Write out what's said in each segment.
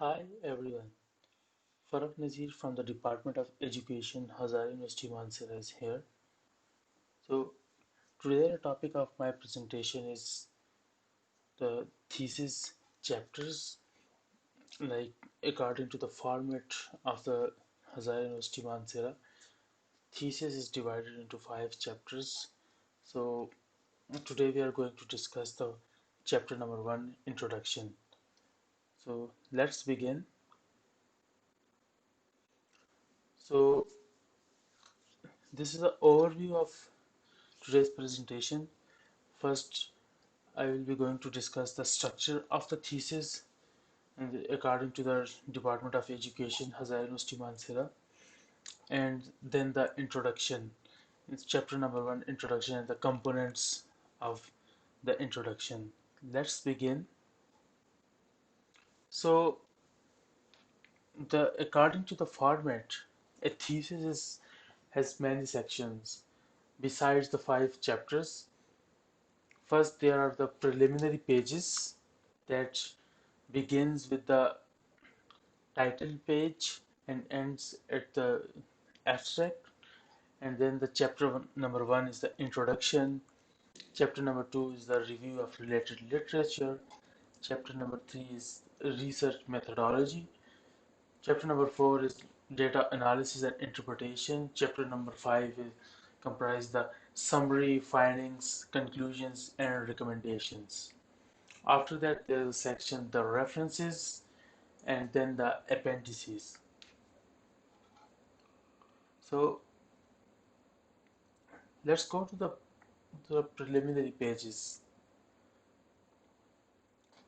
Hi everyone, Farah Nazir from the Department of Education, Hazara University, Mansehra is here. So today the topic of my presentation is the thesis chapters, like according to the format of the Hazara University, Mansehra. Thesis is divided into 5 chapters. So today we are going to discuss the chapter number 1, Introduction. So let's begin. So this is the overview of today's presentation. First, I will be going to discuss the structure of the thesis and according to the Department of Education, Hazara University, Mansehra, and then the introduction. It's chapter number 1, introduction, and the components of the introduction. Let's begin. So, the according to the format, a thesis has many sections. Besides the 5 chapters, first there are the preliminary pages that begins with the title page and ends at the abstract. And then the number 1 is the introduction. Chapter number 2 is the review of related literature. Chapter number 3 is research methodology. Chapter number 4 is data analysis and interpretation. Chapter number 5 is comprise the summary, findings, conclusions, and recommendations. After that, there is a section the references and then the appendices. So let's go to the preliminary pages.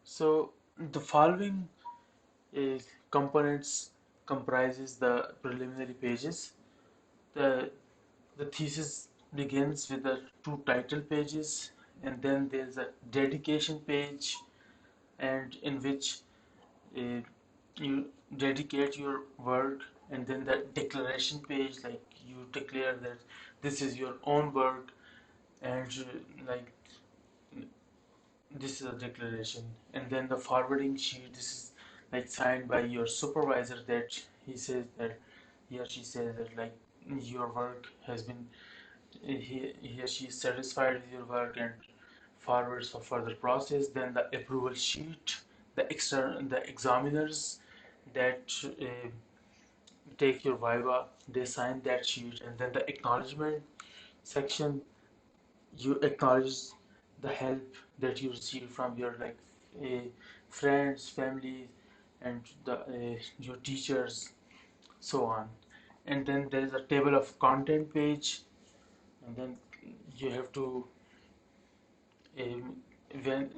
So the following uh, components comprises the preliminary pages. The the thesis begins with the 2 title pages, and then there's a dedication page, and in which uh, you dedicate your work, and then the declaration page, like you declare that this is your own work, and like this is a declaration. And then the forwarding sheet, this is like signed by your supervisor, that he says that he or she says that like your work has been, he or she is satisfied with your work and forwards for further process. Then the approval sheet, the examiners that take your viva, they sign that sheet. And then the acknowledgement section, you acknowledge the help that you receive from your friends, family, and your teachers, so on. And then there is a table of content page, and then you have to um, and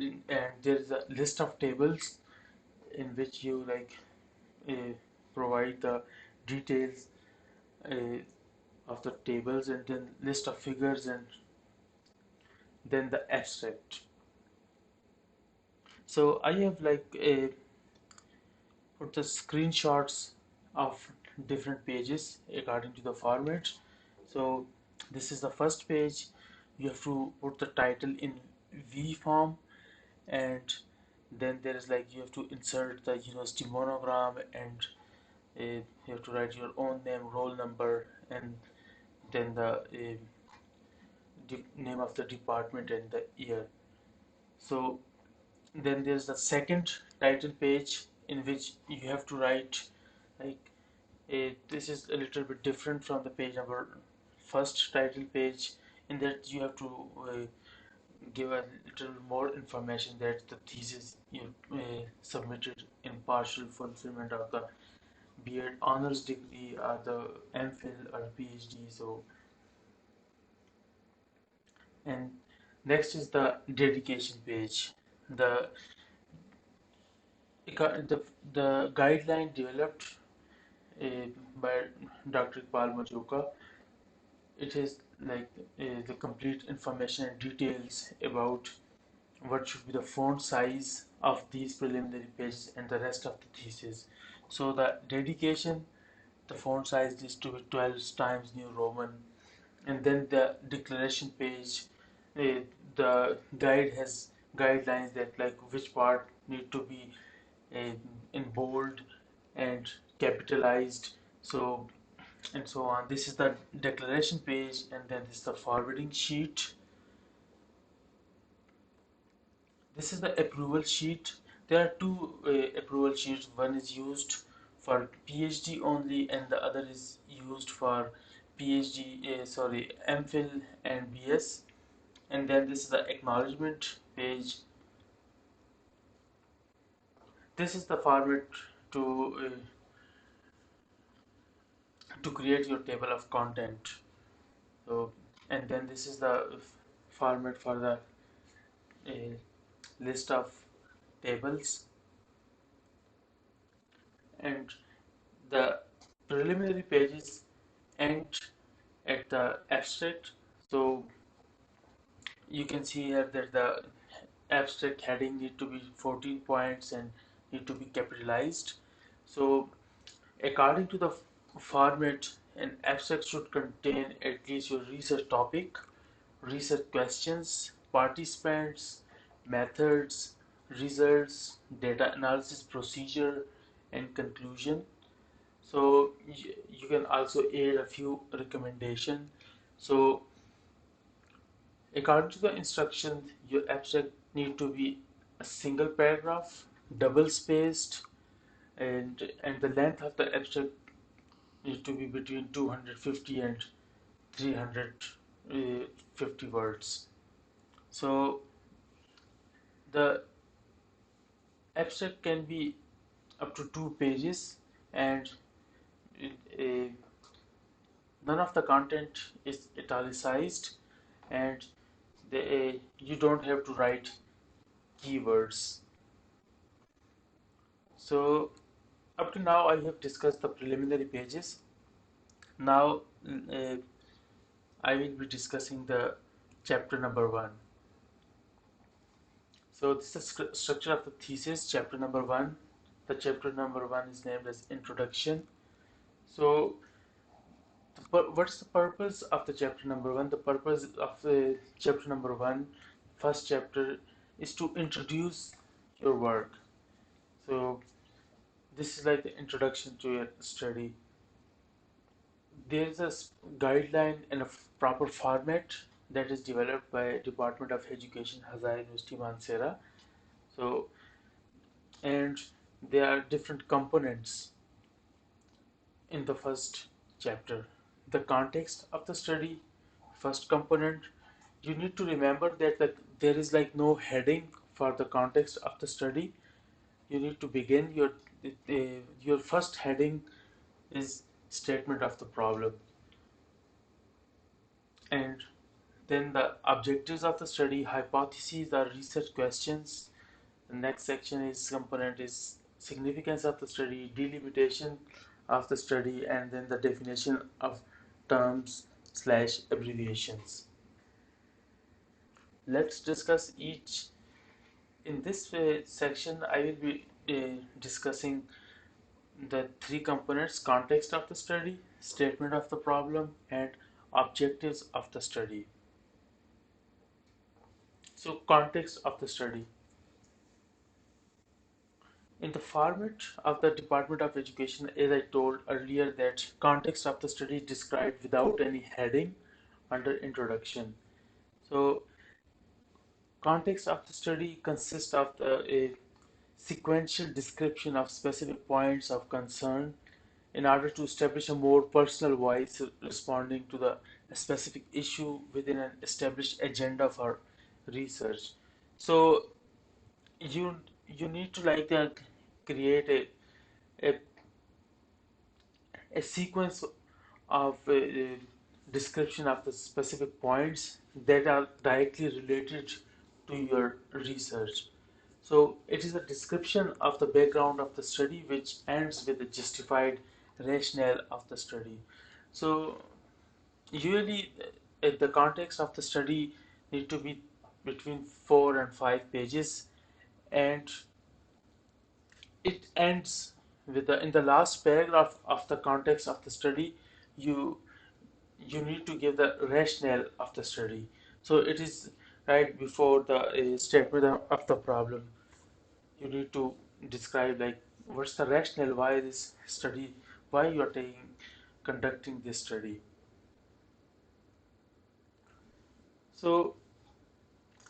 there is a list of tables in which you uh, provide the details uh, of the tables, and then list of figures, and then the abstract. So I have put the screenshots of different pages according to the format. So this is the first page. You have to put the title in V form, and then there is like you have to insert the university monogram, and you have to write your own name, roll number, and then the name of the department and the year. So then there's the second title page in which you have to write like this is a little bit different from the page number first title page, in that you have to give a little more information that the thesis you submitted in partial fulfillment of the B.Ed honors degree or the MPhil or PhD. So, and next is the dedication page. The the, the guideline developed uh, by Dr. Iqbal Majuka. It is like the complete information and details about what should be the font size of these preliminary pages and the rest of the thesis. So the dedication, the font size is to be 12 times New Roman, and then the declaration page, uh, the guide has guidelines that like which part need to be uh, in bold, capitalized, so and so on. This is the declaration page, and then this is the forwarding sheet. This is the approval sheet. There are two approval sheets. One is used for PhD only, and the other is used for MPhil and BS. And then this is the acknowledgement page. This is the format to to create your table of content. So, and then this is the format for the uh, list of tables, and the preliminary pages end at the abstract. So you can see here that the abstract heading need to be 14 points and need to be capitalized. So according to the format, an abstract should contain at least your research topic, research questions, participants, methods, results, data analysis procedure, and conclusion. So you can also add a few recommendations. So according to the instructions, your abstract need to be a single paragraph, double spaced, and the length of the abstract need to be between 250 and 350 words. So the abstract can be up to 2 pages, and uh, none of the content is italicized, and you don't have to write keywords. So up to now, I have discussed the preliminary pages. Now, I will be discussing the chapter number one. So this is the structure of the thesis, chapter number one. The chapter number one is named as Introduction. So, what's the purpose of the chapter number one? The purpose of the chapter number one, first chapter, is to introduce your work. So, this is like the introduction to your study. There is a guideline and a proper format that is developed by Department of Education, Hazara University, Mansehra. So, and there are different components in the first chapter. The context of the study, first component. You need to remember that there is like no heading for the context of the study. You need to begin your first heading is statement of the problem, and then the objectives of the study, hypotheses or research questions. The next section is component is significance of the study, delimitation of the study, and then the definition of terms slash abbreviations. Let's discuss each. In this section, I will be discussing the three components: context of the study, statement of the problem, and objectives of the study. So, context of the study. In the format of the Department of Education, as I told earlier, that context of the study is described without any heading under introduction. So, context of the study consists of a sequential description of specific points of concern in order to establish a more personal voice responding to the specific issue within an established agenda for research. So, you you need to create a a sequence of description of the specific points that are directly related to your research. So it is a description of the background of the study which ends with the justified rationale of the study. So usually the context of the study need to be between 4 and 5 pages, and it ends with the in the last paragraph of the context of the study. You you need to give the rationale of the study. So it is right before the statement of the problem. You need to describe like what's the rationale why this study why you are conducting this study. So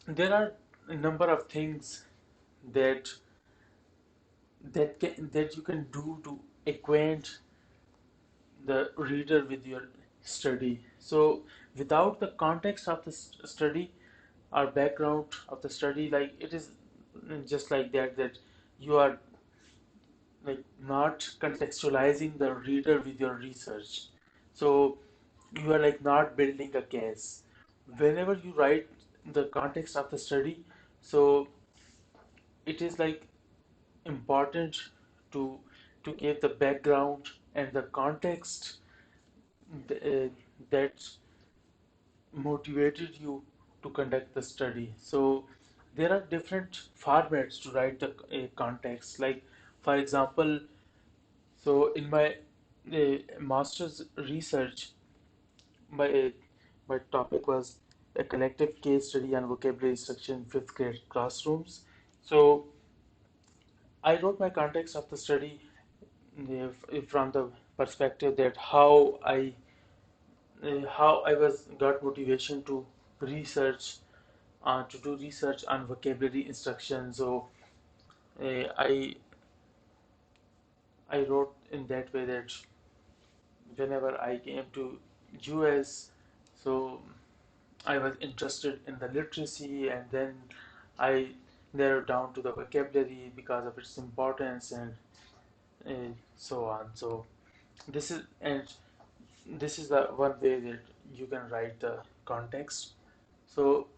there are a number of things that that you can do to acquaint the reader with your study. So without the context of the study or background of the study, like it is just like that you are like not contextualizing the reader with your research. So you are like not building a case. Whenever you write the context of the study, so it is like important to give the background and the context that motivated you to conduct the study. So there are different formats to write the context. Like for example, so in my master's research, my my topic was a collective case study on vocabulary instruction in fifth grade classrooms. So I wrote my context of the study from the perspective that how I was got motivation to research to do research on vocabulary instruction. So uh, I I wrote in that way that whenever I came to US, so I was interested in the literacy, and then I narrowed down to the vocabulary because of its importance and so on. So this is and this is the one way that you can write the context. So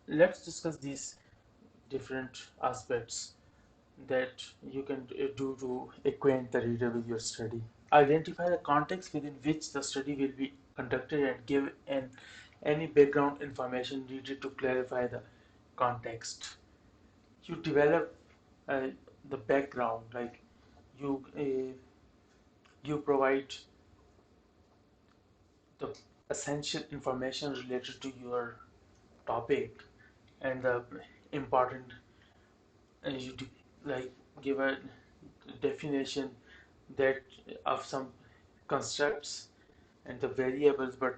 let's discuss these different aspects that you can do to acquaint the reader with your study. Identify the context within which the study will be conducted and give any background information needed to clarify the context. You develop uh, the background, like you provide the essential information related to your topic and the important you like give a definition that of some constructs and the variables, but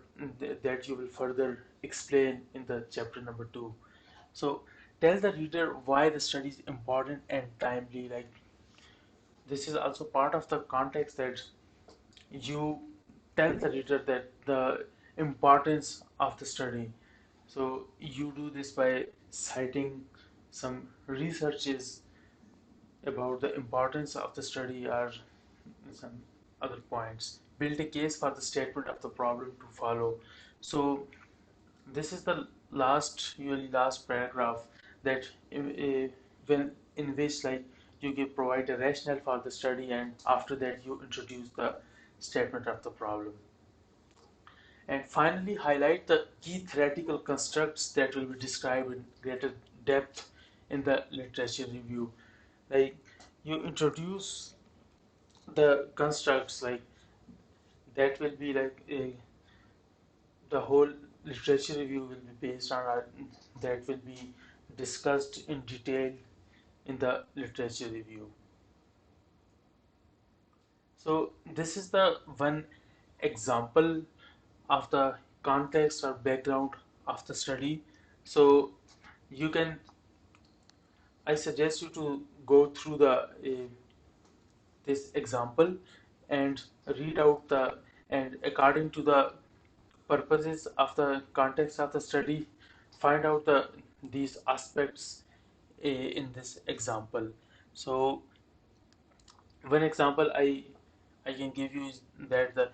that you will further explain in the chapter number 2. So tell the reader why the study is important and timely. Like this is also part of the context that you tell the reader that the importance of the study. So you do this by citing some researches about the importance of the study or some other points. Build a case for the statement of the problem to follow. So this is the usually last paragraph that when in which like you give provide a rationale for the study, and after that you introduce the statement of the problem. And finally, highlight the key theoretical constructs that will be described in greater depth in the literature review. Like you introduce the constructs like that will be like the whole literature review will be based on that will be discussed in detail in the literature review. So this is the one example of the context or background of the study. So you can I suggest you to go through the this example and read out the and according to the purposes of the context of the study, find out these aspects in this example. So one example I can give you is that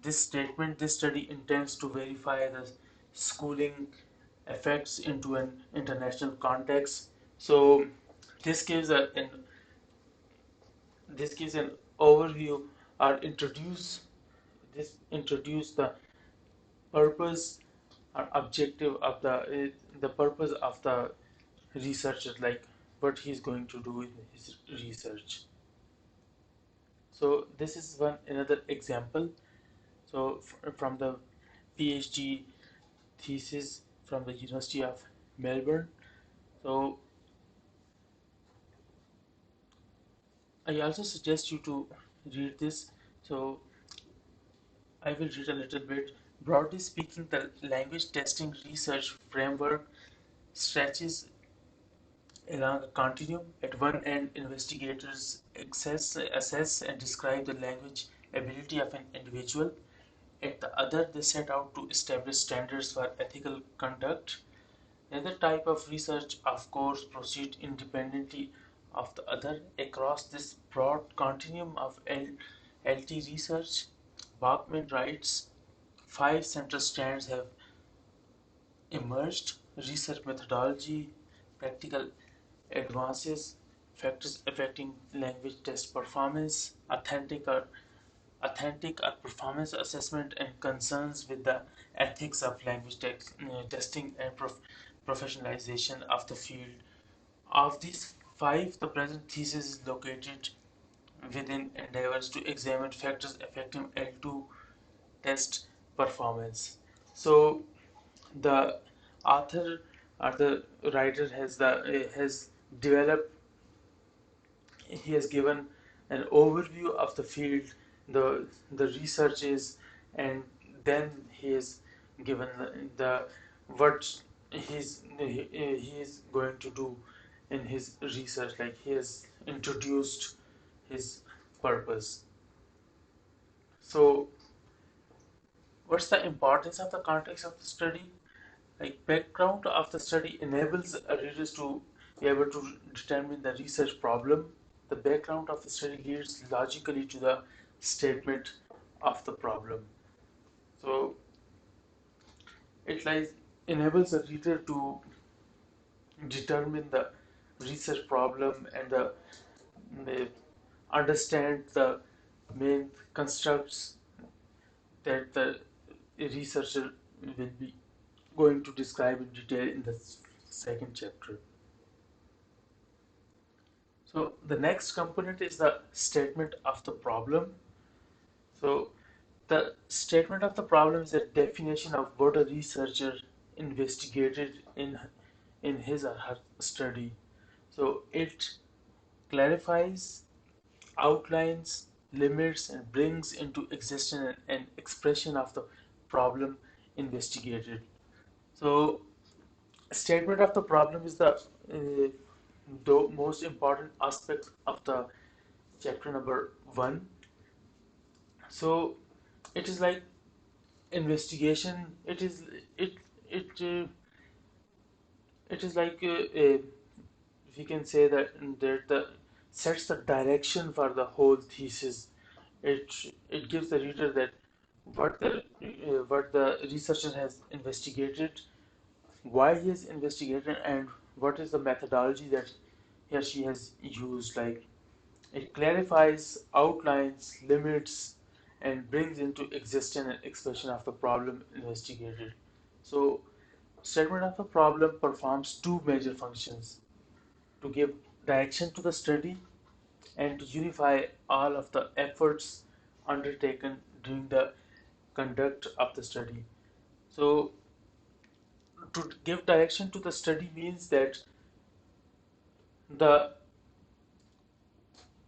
this statement, this study intends to verify the schooling effects into an international context. So this gives an overview or introduce the purpose or objective of the purpose of the researcher, like what he's going to do with his research. So this is one another example. So from the PhD thesis from the University of Melbourne. So I also suggest you to read this. So I will read a little bit. Broadly speaking, the language testing research framework stretches along a continuum. At one end, investigators assess and describe the language ability of an individual. At the other, they set out to establish standards for ethical conduct. Neither type of research, of course, proceeds independently of the other. Across this broad continuum of LT research, Bachman writes, five central strands have emerged: research methodology, practical advances, factors affecting language test performance, authentic or performance assessment, and concerns with the ethics of language testing and professionalization of the field. Of these five, the present thesis is located within endeavors to examine factors affecting L2 test performance. So the author or the writer has developed, he has given an overview of the field, the researches, and then he has given the what he is going to do in his research. Like he has introduced his purpose. So what's the importance of the context of the study? Like background of the study enables readers to be able to determine the research problem. The background of the study leads logically to the statement of the problem. So it like enables the reader to determine the research problem and the understand the main constructs that the researcher will be going to describe in detail in the second chapter. So the next component is the statement of the problem. So the statement of the problem is a definition of what a researcher investigated in his or her study. So it clarifies, outlines, limits, and brings into existence an expression of the problem investigated. So statement of the problem is the most important aspect of the chapter number one. So it is like investigation. It is like we can say that the sets the direction for the whole thesis. It gives the reader that what the researcher has investigated, why he has investigated, and what is the methodology that he or she has used. Like it clarifies, outlines, limits, and brings into existence an expression of the problem investigated. So, statement of the problem performs two major functions: to give direction to the study and to unify all of the efforts undertaken during the conduct of the study. So, to give direction to the study means that the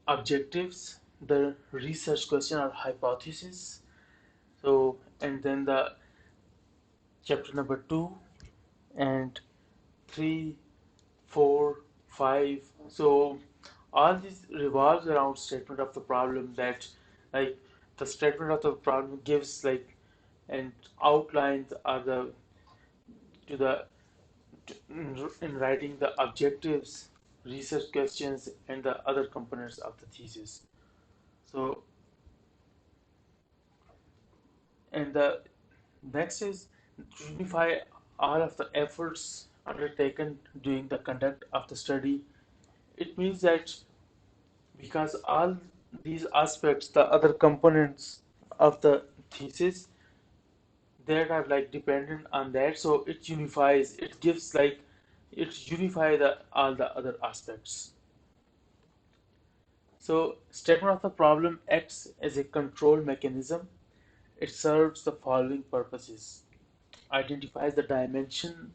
objectives, the research question or hypothesis. So, and then the chapter number two and three, four, five. So, all this revolves around statement of the problem. That, like, the statement of the problem gives like and outlines are the to the in writing the objectives, research questions, and the other components of the thesis. So, and the next is to unify all of the efforts undertaken during the conduct of the study. It means that because all these aspects, the other components of the thesis, that are like dependent on that, so it unifies, it gives like it unify the all the other aspects. So statement of the problem acts as a control mechanism. It serves the following purposes: identifies the dimensions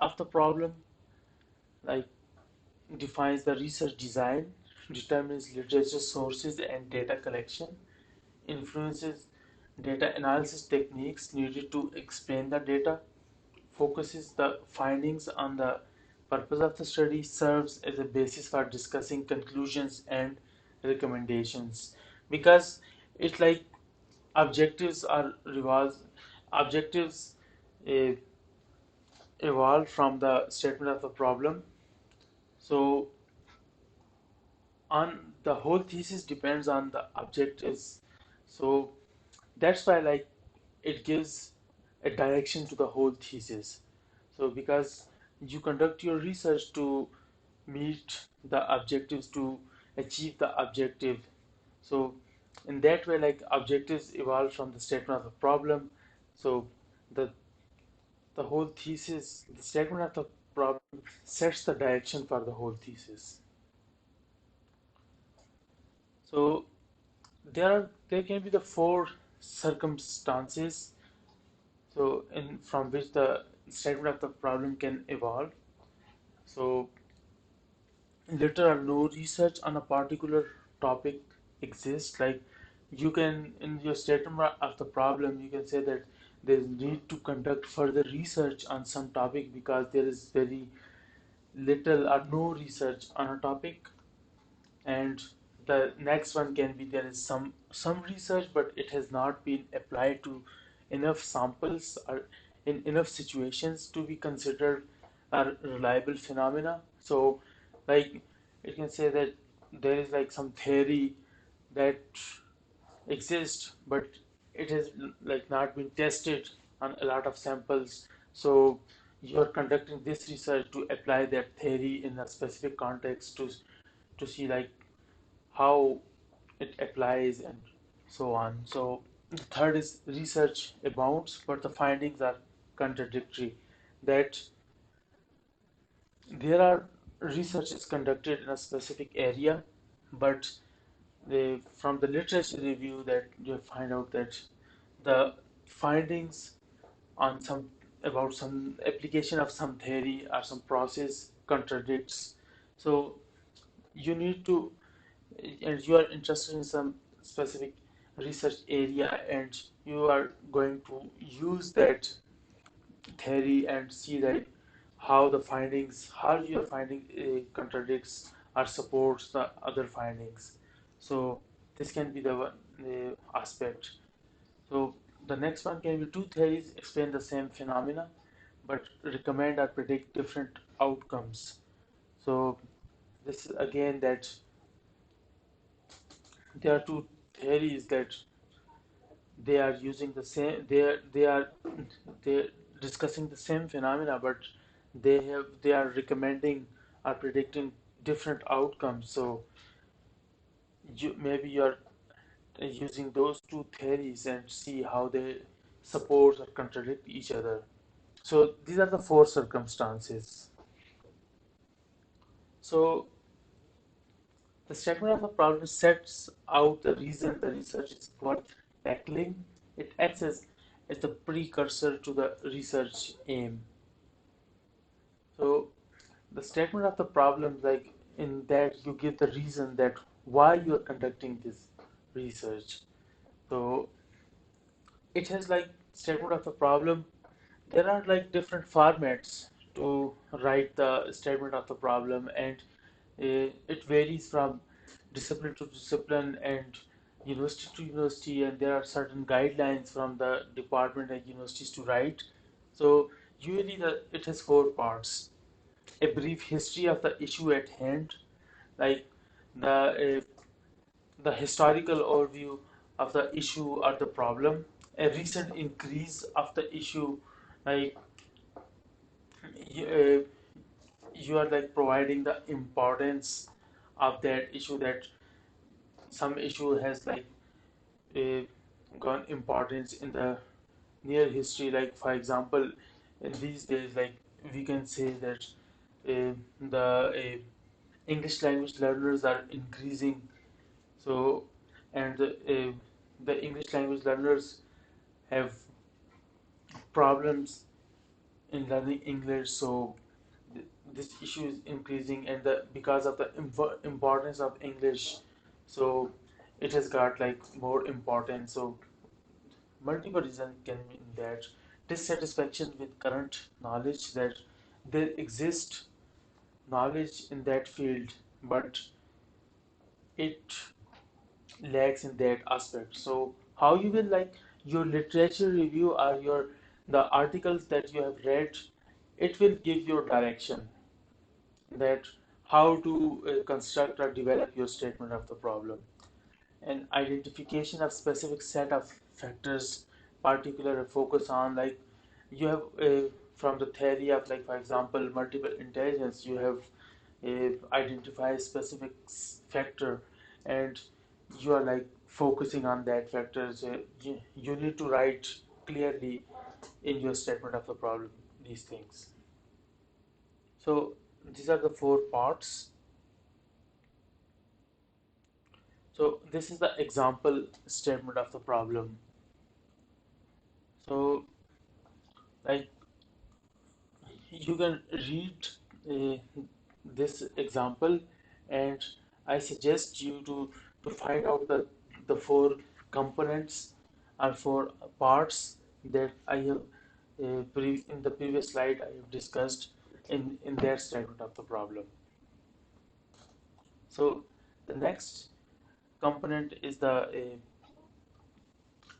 of the problem, like defines the research design, determines literature sources and data collection, influences data analysis techniques needed to explain the data, focuses the findings on the purpose of the study, serves as a basis for discussing conclusions and recommendations. Because it's like objectives are revolves objectives uh, evolve from the statement of the problem. So on the whole thesis depends on the objectives. So that's why like it gives a direction to the whole thesis. So because you conduct your research to meet the objectives, to achieve the objective. So in that way, like objectives evolve from the statement of the problem. So the the whole thesis, the statement of the problem sets the direction for the whole thesis. So there can be the four circumstances, so in from which the statement of the problem can evolve. So little or no research on a particular topic exists. Like you can in your statement of the problem you can say that there is need to conduct further research on some topic because there is very little or no research on a topic. And the next one can be there is some research but it has not been applied to enough samples or in enough situations to be considered a reliable phenomena. So like you can say that there is like some theory that exists but it has like not been tested on a lot of samples. So you're conducting this research to apply that theory in a specific context to see like how it applies and so on. So the third is research abounds, but the findings are contradictory. That there are research is conducted in a specific area, but from the literature review that you find out that the findings on some about some application of some theory or some process contradicts. So you need to and you are interested in some specific research area and you are going to use that theory and see that how your finding contradicts or supports the other findings. So this can be the one aspect. So the next one can be two theories explain the same phenomena but recommend or predict different outcomes. So this is again that there are two theories that they are using the same they're discussing the same phenomena but they are recommending or predicting different outcomes. So maybe you're using those two theories and see how they support or contradict each other. So these are the four circumstances. So the statement of a problem sets out the reason the research is worth tackling. It acts as the precursor to the research aim. So the statement of the problem, like in that you give the reason that why you are conducting this research. So it has like statement of the problem. There are like different formats to write the statement of the problem, and it varies from discipline to discipline and university to university, and there are certain guidelines from the department and universities to write. So usually it has four parts: a brief history of the issue at hand, like the the historical overview of the issue or the problem, a recent increase of the issue, like you, you are like providing the importance of that issue, that some issue has like uh, gone importance in the near history. Like for example, in these days, like we can say that the English language learners are increasing. So and the English language learners have problems in learning English. So this issue is increasing, and the because of the importance of English, so it has got like more importance. So multiple reasons can mean that dissatisfaction with current knowledge, that there exists knowledge in that field, but it lacks in that aspect. So how you will like your literature review or your the articles that you have read, it will give your direction that how to construct or develop your statement of the problem, and identification of specific set of factors, particular focus on like you have from the theory of like for example multiple intelligence, you have identify a specific factor, and you are like focusing on that factor. So you need to write clearly in your statement of the problem these things. So these are the four parts. So this is the example statement of the problem. So like you can read this example, and I suggest you to find out the four components or four parts that I have in the previous slide I have discussed in their statement of the problem. So the next component is the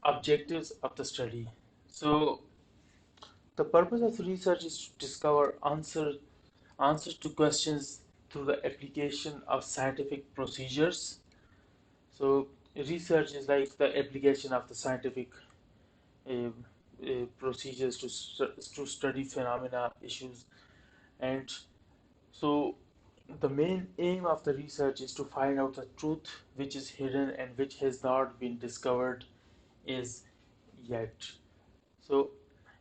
objectives of the study. So the purpose of research is to discover answers to questions through the application of scientific procedures. So research is like the application of the scientific uh, procedures to study phenomena, issues, and so the main aim of the research is to find out the truth which is hidden and which has not been discovered is yet. So,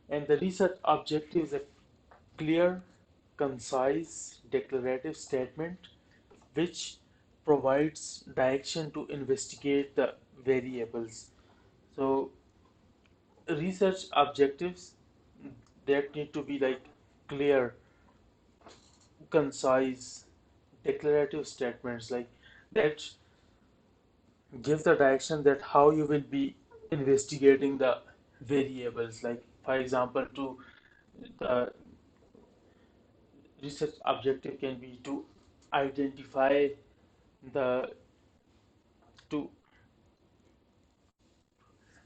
and the research objective is a clear, concise, declarative statement which provides direction to investigate the variables. So, research objectives that need to be like clear, concise, declarative statements like that give the direction that how you will be investigating the variables. Like, for example, to the research objective can be identify the to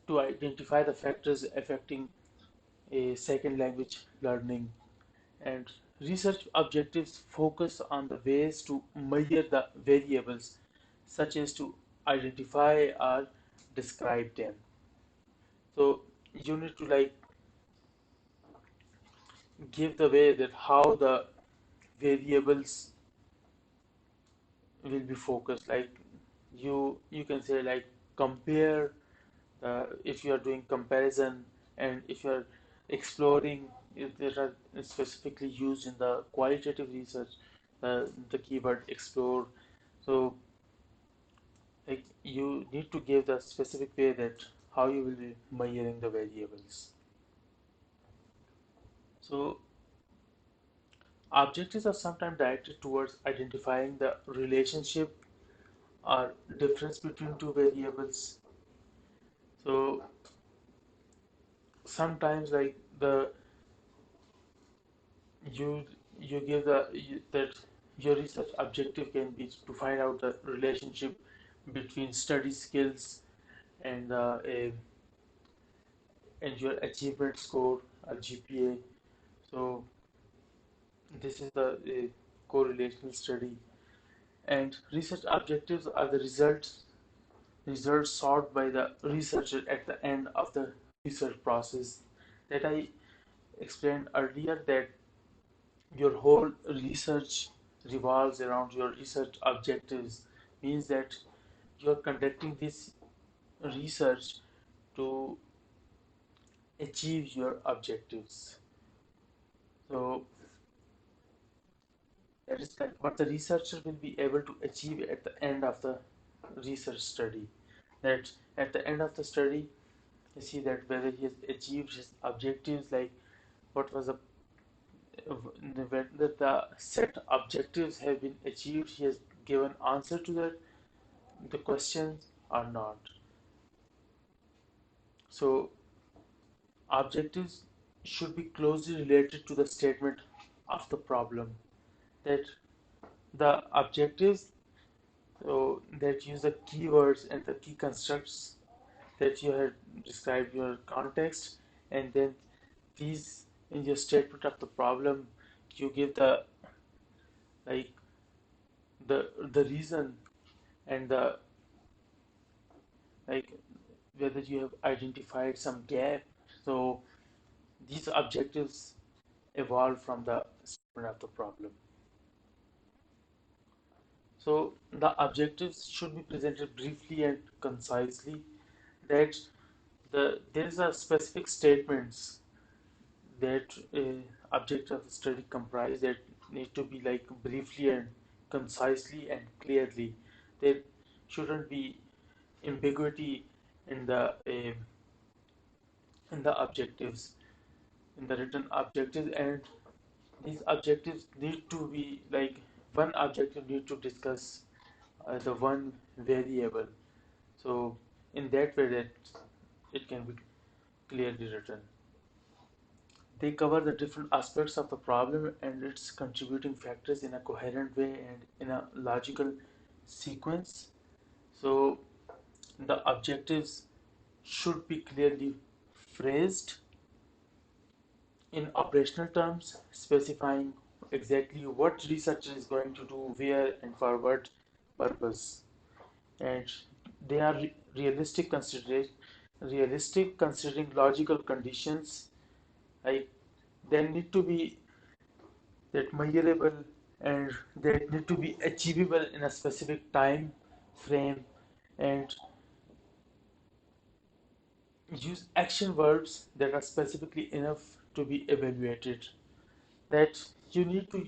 to identify the factors affecting a second language learning, and research objectives focus on the ways to measure the variables such as to identify or describe them. So you need to like give the way that how the variables will be focused, like you can say like compare, if you are doing comparison, and if you are exploring, if they are specifically used in the qualitative research, the keyword explore. So like you need to give the specific way that how you will be measuring the variables. So objectives are sometimes directed towards identifying the relationship or difference between two variables. So sometimes like the you you give that your research objective can be to find out the relationship between study skills and and your achievement score or GPA. So this is the correlational study, and research objectives are the results sought by the researcher at the end of the research process, that I explained earlier, that your whole research revolves around your research objectives, means that you're conducting this research to achieve your objectives. So that is like what the researcher will be able to achieve at the end of the research study. That at the end of the study, you see that whether he has achieved his objectives, like what was the whether the set objectives have been achieved, he has given answer to that the questions or not. So objectives should be closely related to the statement of the problem. That the objectives so that use the keywords and the key constructs that you have described your context, and then these in your statement of the problem you give the like the reason and the like whether you have identified some gap. So these objectives evolve from the statement of the problem. So the objectives should be presented briefly and concisely. That there is a specific statements that object of the study comprise that need to be like briefly and concisely and clearly. There shouldn't be ambiguity in the objectives, in the written objectives, and these objectives need to be like one objective need to discuss the one variable. So in that way that it can be clearly written. They cover the different aspects of the problem and its contributing factors in a coherent way and in a logical sequence. So the objectives should be clearly phrased in operational terms, specifying exactly what researcher is going to do, where, and for what purpose. And they are realistic considering logical conditions. Like they need to be that measurable and they need to be achievable in a specific time frame, and use action verbs that are specifically enough to be evaluated. That you need to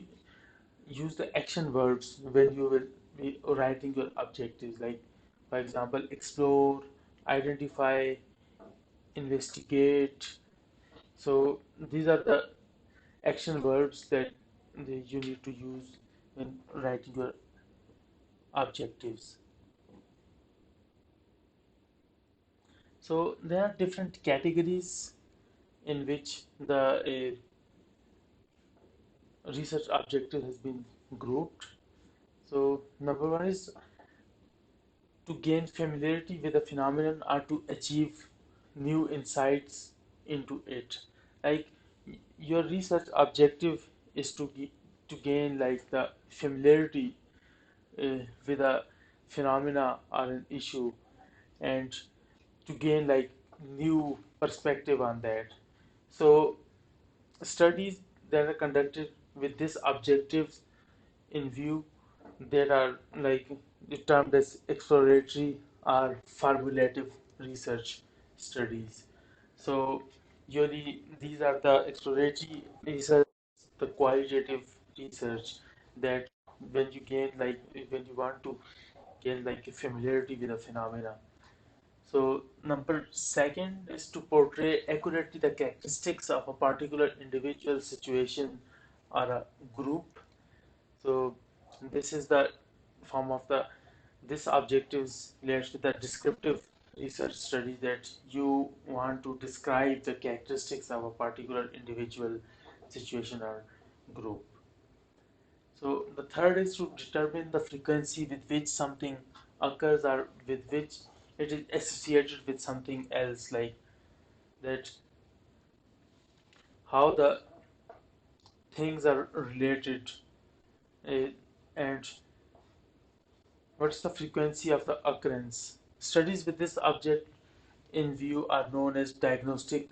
use the action verbs when you will be writing your objectives, like for example explore, identify, investigate. So these are the action verbs that you need to use when writing your objectives. So there are different categories in which the research objective has been grouped. So number one is to gain familiarity with a phenomenon or to achieve new insights into it. Like your research objective is to gain like the familiarity with a phenomena or an issue, and to gain like new perspective on that. So studies that are conducted with this objectives in view, there are like termed as exploratory or formulative research studies. So usually these are the exploratory research, the qualitative research, that when you gain like when you want to gain like a familiarity with a phenomena. So number second is to portray accurately the characteristics of a particular individual situation or a group. So this is the form of the this objectives relates to the descriptive research study, that you want to describe the characteristics of a particular individual situation or group. So the third is to determine the frequency with which something occurs or with which it is associated with something else, like that how the things are related, uh, and what's the frequency of the occurrence. Studies with this object in view are known as diagnostic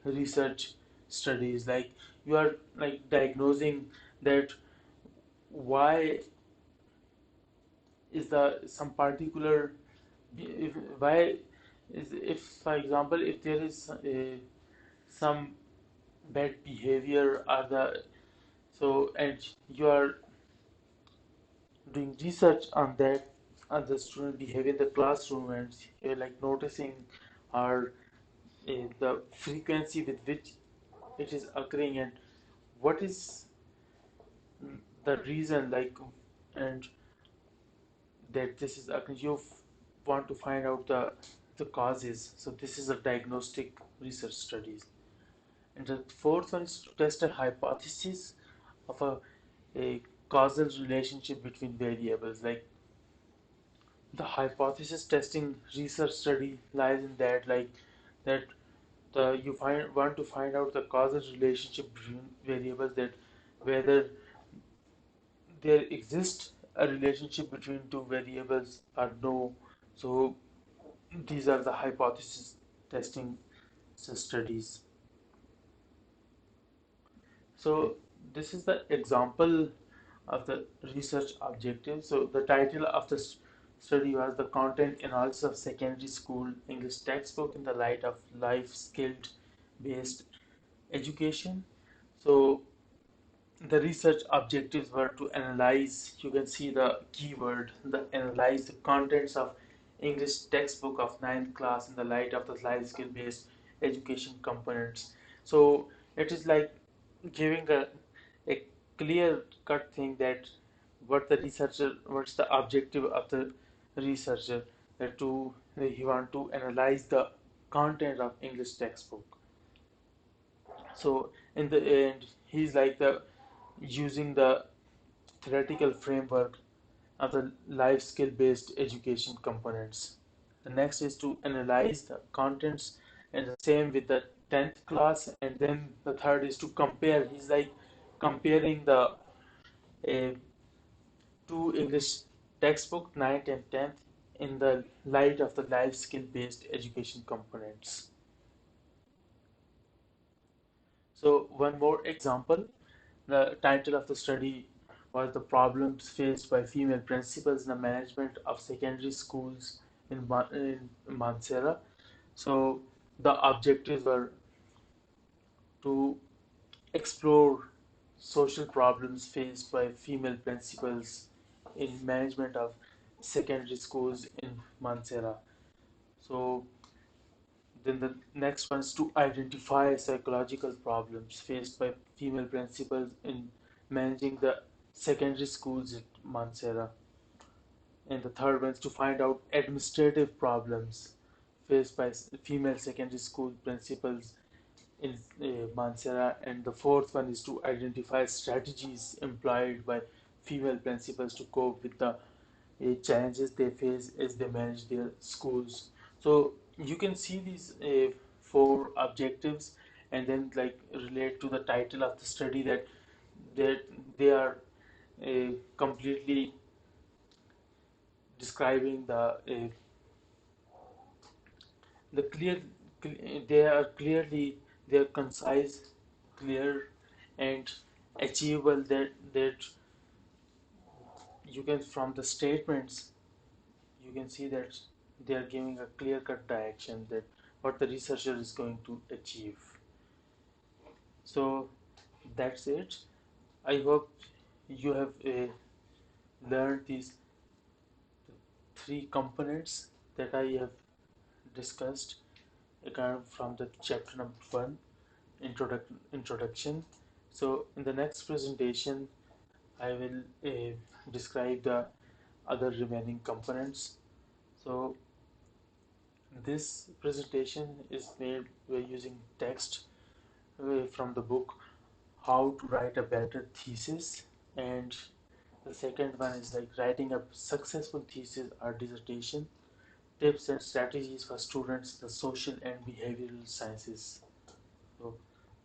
research studies. Like you are like diagnosing that why is the some particular if why is if for example if there is some bad behavior or the so and you are doing research on that on the student behavior in the classroom, and you're like noticing or the frequency with which it is occurring and what is the reason, like, and that this is you want to find out the causes. So this is a diagnostic research studies. And the fourth one is to test a hypothesis of a causal relationship between variables. Like the hypothesis testing research study lies in that, like that the you find want to find out the causal relationship between variables, that whether there exists a relationship between two variables or no. So these are the hypothesis testing studies. So this is the example of the research objective. So the title of the study was the content analysis of secondary school English textbook in the light of life skilled based education. So the research objectives were to analyze, you can see the keyword, the analyze the contents of English textbook of ninth class in the light of the life skill based education components. So it is like giving a clear cut thing that what's the objective of the researcher, that to he want to analyze the content of English textbook. So in the end, he's like the using the theoretical framework of the life skill based education components. The next is to analyze the contents, and the same with the 10th class. And then the third is to compare. He's like comparing the uh, two English textbook, 9th and 10th, in the light of the life skill based education components. So, one more example. The title of the study was the problems faced by female principals in the management of secondary schools in Mansehra. So the objectives were to explore social problems faced by female principals in management of secondary schools in Mansehra. So then the next one is to identify psychological problems faced by female principals in managing the secondary schools at Mansehra. And the third one is to find out administrative problems faced by female secondary school principals in Mansehra. And the fourth one is to identify strategies employed by female principals to cope with the challenges they face as they manage their schools. So you can see these four objectives, and then like relate to the title of the study, that that they are completely describing the they are clearly, they are concise, clear, and achievable, that you can, from the statements you can see that they are giving a clear cut direction that what the researcher is going to achieve. So that's it. I hope you have learned these three components that I have discussed from the chapter number 1, introduction. So in the next presentation I will describe the other remaining components. So this presentation is made by using text from the book How to Write a Better Thesis, and the second one is like writing a successful thesis or dissertation, tips and strategies for students in the social and behavioral sciences. So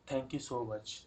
thank you so much.